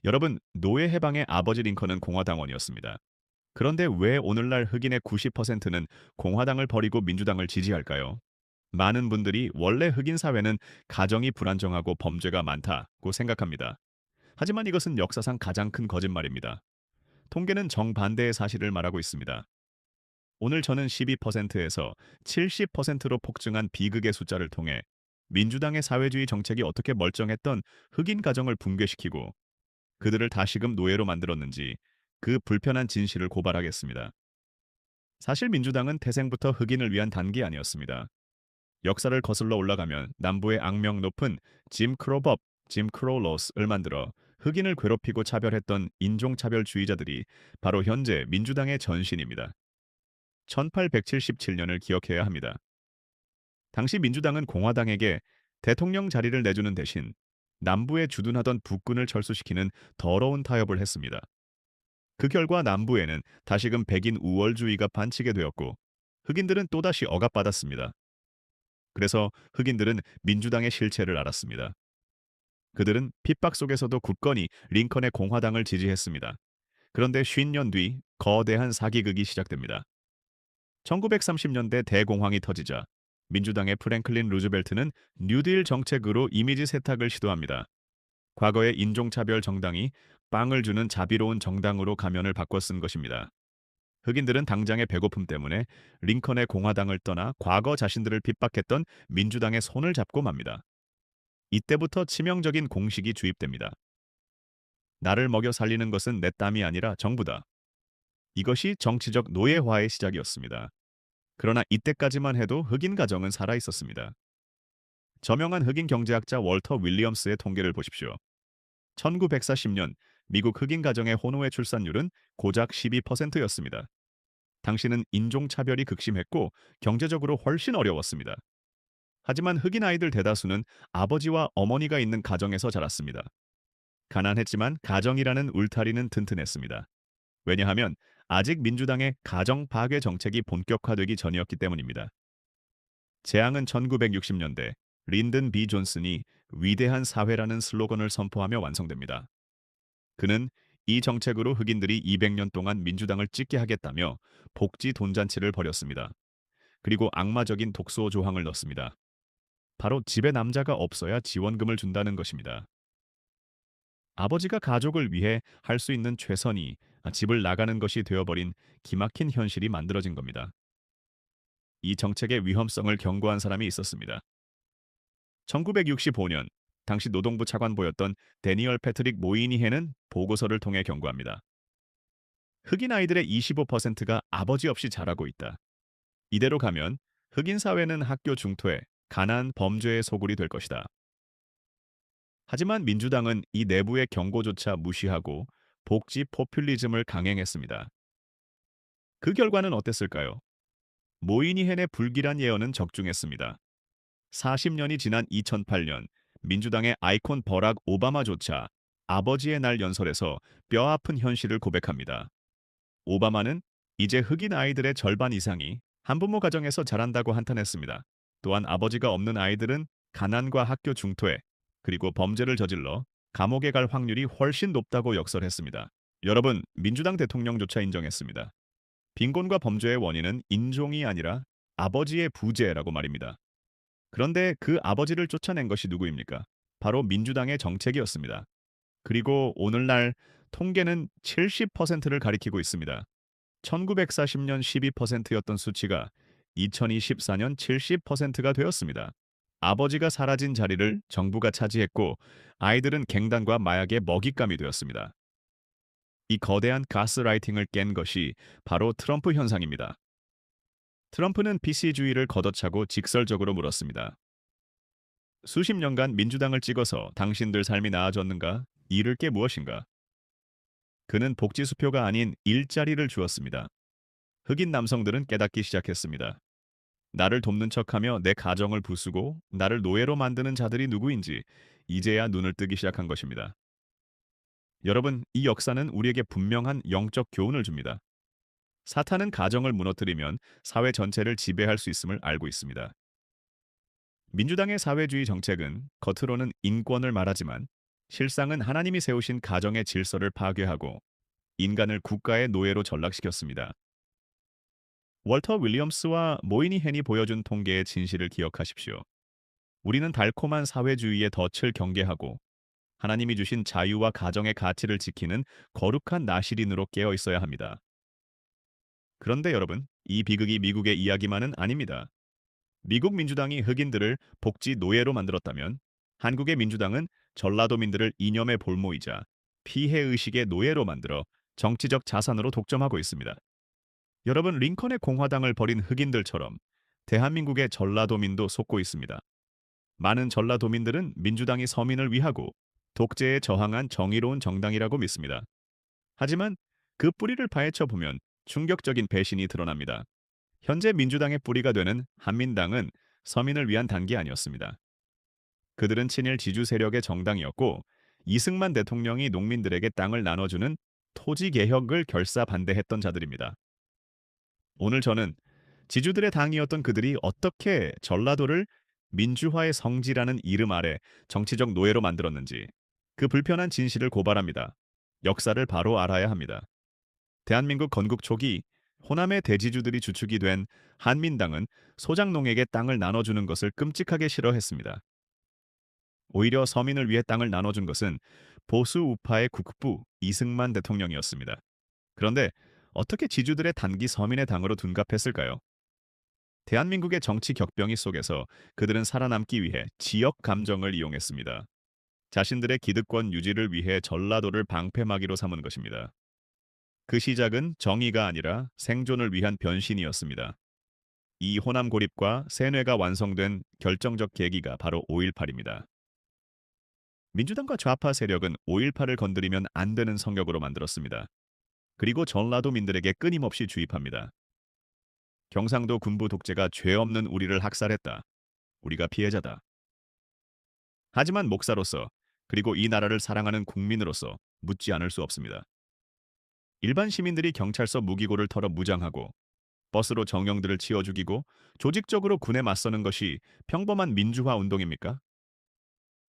여러분, 노예 해방의 아버지 링컨은 공화당원이었습니다. 그런데 왜 오늘날 흑인의 90%는 공화당을 버리고 민주당을 지지할까요? 많은 분들이 원래 흑인 사회는 가정이 불안정하고 범죄가 많다고 생각합니다. 하지만 이것은 역사상 가장 큰 거짓말입니다. 통계는 정반대의 사실을 말하고 있습니다. 오늘 저는 12%에서 70%로 폭증한 비극의 숫자를 통해 민주당의 사회주의 정책이 어떻게 멀쩡했던 흑인 가정을 붕괴시키고 그들을 다시금 노예로 만들었는지 그 불편한 진실을 고발하겠습니다. 사실 민주당은 태생부터 흑인을 위한 단기 아니었습니다. 역사를 거슬러 올라가면 남부의 악명 높은 짐 크로법, 짐 크로우 로스를 만들어 흑인을 괴롭히고 차별했던 인종차별주의자들이 바로 현재 민주당의 전신입니다. 1877년을 기억해야 합니다. 당시 민주당은 공화당에게 대통령 자리를 내주는 대신 남부에 주둔하던 북군을 철수시키는 더러운 타협을 했습니다. 그 결과 남부에는 다시금 백인 우월주의가 반치게 되었고 흑인들은 또다시 억압받았습니다. 그래서 흑인들은 민주당의 실체를 알았습니다. 그들은 핍박 속에서도 굳건히 링컨의 공화당을 지지했습니다. 그런데 50년 뒤 거대한 사기극이 시작됩니다. 1930년대 대공황이 터지자 민주당의 프랭클린 루즈벨트는 뉴딜 정책으로 이미지 세탁을 시도합니다. 과거의 인종차별 정당이 빵을 주는 자비로운 정당으로 가면을 바꿔 쓴 것입니다. 흑인들은 당장의 배고픔 때문에 링컨의 공화당을 떠나 과거 자신들을 핍박했던 민주당의 손을 잡고 맙니다. 이때부터 치명적인 공식이 주입됩니다. 나를 먹여 살리는 것은 내 땀이 아니라 정부다. 이것이 정치적 노예화의 시작이었습니다. 그러나 이때까지만 해도 흑인 가정은 살아 있었습니다. 저명한 흑인 경제학자 월터 윌리엄스의 통계를 보십시오. 1940년 미국 흑인 가정의 혼후의 출산율은 고작 12%였습니다. 당시는 인종차별이 극심했고 경제적으로 훨씬 어려웠습니다. 하지만 흑인 아이들 대다수는 아버지와 어머니가 있는 가정에서 자랐습니다. 가난했지만 가정이라는 울타리는 튼튼했습니다. 왜냐하면 아직 민주당의 가정 파괴 정책이 본격화되기 전이었기 때문입니다. 재앙은 1960년대 린든 비 존슨이 위대한 사회라는 슬로건을 선포하며 완성됩니다. 그는 이 정책으로 흑인들이 200년 동안 민주당을 찍게 하겠다며 복지 돈잔치를 벌였습니다. 그리고 악마적인 독소 조항을 넣습니다. 바로 집에 남자가 없어야 지원금을 준다는 것입니다. 아버지가 가족을 위해 할 수 있는 최선이 집을 나가는 것이 되어버린 기막힌 현실이 만들어진 겁니다. 이 정책의 위험성을 경고한 사람이 있었습니다. 1965년 당시 노동부 차관보였던 데니얼 패트릭 모이니해는 보고서를 통해 경고합니다. 흑인 아이들의 25%가 아버지 없이 자라고 있다. 이대로 가면 흑인 사회는 학교 중퇴, 가난, 범죄의 소굴이 될 것이다. 하지만 민주당은 이 내부의 경고조차 무시하고 복지 포퓰리즘을 강행했습니다. 그 결과는 어땠을까요? 모이니헨의 불길한 예언은 적중했습니다. 40년이 지난 2008년 민주당의 아이콘 버락 오바마조차 아버지의 날 연설에서 뼈아픈 현실을 고백합니다. 오바마는 이제 흑인 아이들의 절반 이상이 한부모 가정에서 자란다고 한탄했습니다. 또한 아버지가 없는 아이들은 가난과 학교 중퇴, 그리고 범죄를 저질러 감옥에 갈 확률이 훨씬 높다고 역설했습니다. 여러분, 민주당 대통령조차 인정했습니다. 빈곤과 범죄의 원인은 인종이 아니라 아버지의 부재라고 말입니다. 그런데 그 아버지를 쫓아낸 것이 누구입니까? 바로 민주당의 정책이었습니다. 그리고 오늘날 통계는 70%를 가리키고 있습니다. 1940년 12%였던 수치가 2024년 70%가 되었습니다. 아버지가 사라진 자리를 정부가 차지했고 아이들은 갱단과 마약의 먹잇감이 되었습니다. 이 거대한 가스라이팅을 깬 것이 바로 트럼프 현상입니다. 트럼프는 PC주의를 걷어차고 직설적으로 물었습니다. 수십 년간 민주당을 찍어서 당신들 삶이 나아졌는가? 잃을 게 무엇인가? 그는 복지 수표가 아닌 일자리를 주었습니다. 흑인 남성들은 깨닫기 시작했습니다. 나를 돕는 척하며 내 가정을 부수고 나를 노예로 만드는 자들이 누구인지 이제야 눈을 뜨기 시작한 것입니다. 여러분, 이 역사는 우리에게 분명한 영적 교훈을 줍니다. 사탄은 가정을 무너뜨리면 사회 전체를 지배할 수 있음을 알고 있습니다. 민주당의 사회주의 정책은 겉으로는 인권을 말하지만 실상은 하나님이 세우신 가정의 질서를 파괴하고 인간을 국가의 노예로 전락시켰습니다. 월터 윌리엄스와 모이니 헨이 보여준 통계의 진실을 기억하십시오. 우리는 달콤한 사회주의의 덫을 경계하고 하나님이 주신 자유와 가정의 가치를 지키는 거룩한 나시린으로 깨어 있어야 합니다. 그런데 여러분, 이 비극이 미국의 이야기만은 아닙니다. 미국 민주당이 흑인들을 복지 노예로 만들었다면 한국의 민주당은 전라도민들을 이념의 볼모이자 피해의식의 노예로 만들어 정치적 자산으로 독점하고 있습니다. 여러분, 링컨의 공화당을 벌인 흑인들처럼 대한민국의 전라도민도 속고 있습니다. 많은 전라도민들은 민주당이 서민을 위하고 독재에 저항한 정의로운 정당이라고 믿습니다. 하지만 그 뿌리를 파헤쳐 보면 충격적인 배신이 드러납니다. 현재 민주당의 뿌리가 되는 한민당은 서민을 위한 단계 아니었습니다. 그들은 친일 지주 세력의 정당이었고 이승만 대통령이 농민들에게 땅을 나눠주는 토지 개혁을 결사 반대했던 자들입니다. 오늘 저는 지주들의 당이었던 그들이 어떻게 전라도를 민주화의 성지라는 이름 아래 정치적 노예로 만들었는지 그 불편한 진실을 고발합니다. 역사를 바로 알아야 합니다. 대한민국 건국 초기 호남의 대지주들이 주축이 된 한민당은 소작농에게 땅을 나눠주는 것을 끔찍하게 싫어했습니다. 오히려 서민을 위해 땅을 나눠준 것은 보수 우파의 국부 이승만 대통령이었습니다. 그런데 어떻게 지주들의 단기 서민의 당으로 둔갑했을까요? 대한민국의 정치 격변이 속에서 그들은 살아남기 위해 지역 감정을 이용했습니다. 자신들의 기득권 유지를 위해 전라도를 방패막이로 삼은 것입니다. 그 시작은 정의가 아니라 생존을 위한 변신이었습니다. 이 호남 고립과 세뇌가 완성된 결정적 계기가 바로 5.18입니다. 민주당과 좌파 세력은 5.18을 건드리면 안 되는 성격으로 만들었습니다. 그리고 전라도민들에게 끊임없이 주입합니다. 경상도 군부 독재가 죄 없는 우리를 학살했다. 우리가 피해자다. 하지만 목사로서 그리고 이 나라를 사랑하는 국민으로서 묻지 않을 수 없습니다. 일반 시민들이 경찰서 무기고를 털어 무장하고 버스로 정령들을 치워 죽이고 조직적으로 군에 맞서는 것이 평범한 민주화 운동입니까?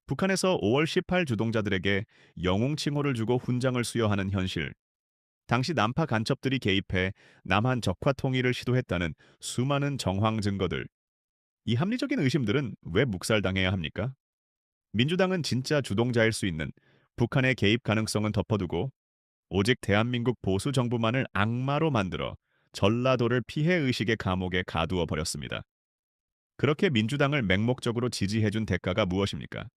북한에서 5월 18 주동자들에게 영웅 칭호를 주고 훈장을 수여하는 현실, 당시 남파 간첩들이 개입해 남한 적화 통일을 시도했다는 수많은 정황 증거들, 이 합리적인 의심들은 왜 묵살당해야 합니까? 민주당은 진짜 주동자일 수 있는 북한의 개입 가능성은 덮어두고 오직 대한민국 보수 정부만을 악마로 만들어 전라도를 피해의식의 감옥에 가두어 버렸습니다. 그렇게 민주당을 맹목적으로 지지해준 대가가 무엇입니까?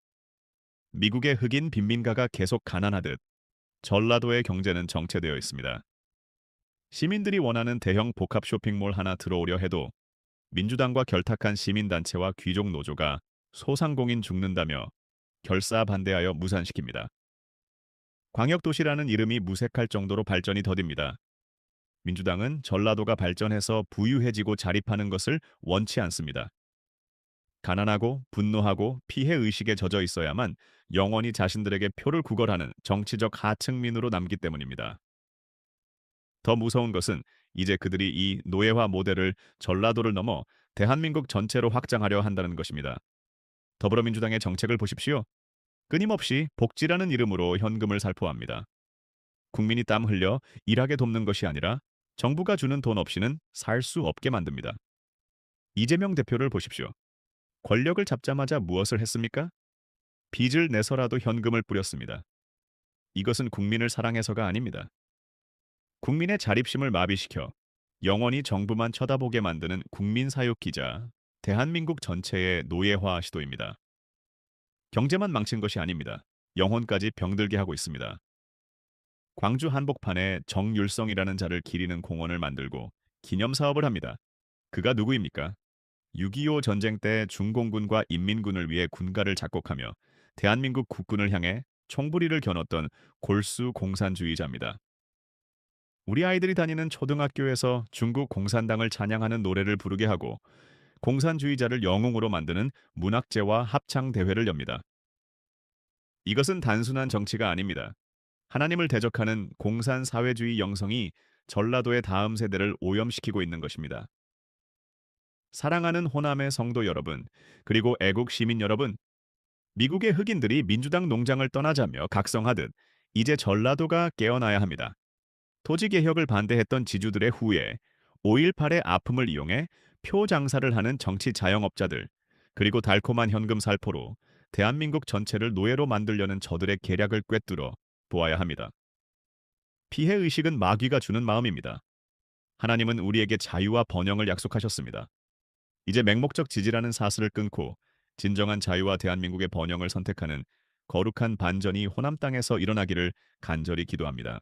미국의 흑인 빈민가가 계속 가난하듯 전라도의 경제는 정체되어 있습니다. 시민들이 원하는 대형 복합 쇼핑몰 하나 들어오려 해도 민주당과 결탁한 시민단체와 귀족 노조가 소상공인 죽는다며 결사 반대하여 무산시킵니다. 광역도시라는 이름이 무색할 정도로 발전이 더딥니다. 민주당은 전라도가 발전해서 부유해지고 자립하는 것을 원치 않습니다. 가난하고 분노하고 피해의식에 젖어 있어야만 영원히 자신들에게 표를 구걸하는 정치적 하층민으로 남기 때문입니다. 더 무서운 것은 이제 그들이 이 노예화 모델을 전라도를 넘어 대한민국 전체로 확장하려 한다는 것입니다. 더불어민주당의 정책을 보십시오. 끊임없이 복지라는 이름으로 현금을 살포합니다. 국민이 땀 흘려 일하게 돕는 것이 아니라 정부가 주는 돈 없이는 살 수 없게 만듭니다. 이재명 대표를 보십시오. 권력을 잡자마자 무엇을 했습니까? 빚을 내서라도 현금을 뿌렸습니다. 이것은 국민을 사랑해서가 아닙니다. 국민의 자립심을 마비시켜 영원히 정부만 쳐다보게 만드는 국민사육기자, 대한민국 전체의 노예화 시도입니다. 경제만 망친 것이 아닙니다. 영혼까지 병들게 하고 있습니다. 광주 한복판에 정율성이라는 자를 기리는 공원을 만들고 기념사업을 합니다. 그가 누구입니까? 6.25 전쟁 때 중공군과 인민군을 위해 군가를 작곡하며 대한민국 국군을 향해 총부리를 겨눴던 골수 공산주의자입니다. 우리 아이들이 다니는 초등학교에서 중국 공산당을 찬양하는 노래를 부르게 하고 공산주의자를 영웅으로 만드는 문학제와 합창대회를 엽니다. 이것은 단순한 정치가 아닙니다. 하나님을 대적하는 공산사회주의 영성이 전라도의 다음 세대를 오염시키고 있는 것입니다. 사랑하는 호남의 성도 여러분, 그리고 애국 시민 여러분, 미국의 흑인들이 민주당 농장을 떠나자며 각성하듯 이제 전라도가 깨어나야 합니다. 토지 개혁을 반대했던 지주들의 후예, 5.18의 아픔을 이용해 표 장사를 하는 정치 자영업자들, 그리고 달콤한 현금 살포로 대한민국 전체를 노예로 만들려는 저들의 계략을 꿰뚫어 보아야 합니다. 피해 의식은 마귀가 주는 마음입니다. 하나님은 우리에게 자유와 번영을 약속하셨습니다. 이제 맹목적 지지라는 사슬을 끊고 진정한 자유와 대한민국의 번영을 선택하는 거룩한 반전이 호남 땅에서 일어나기를 간절히 기도합니다.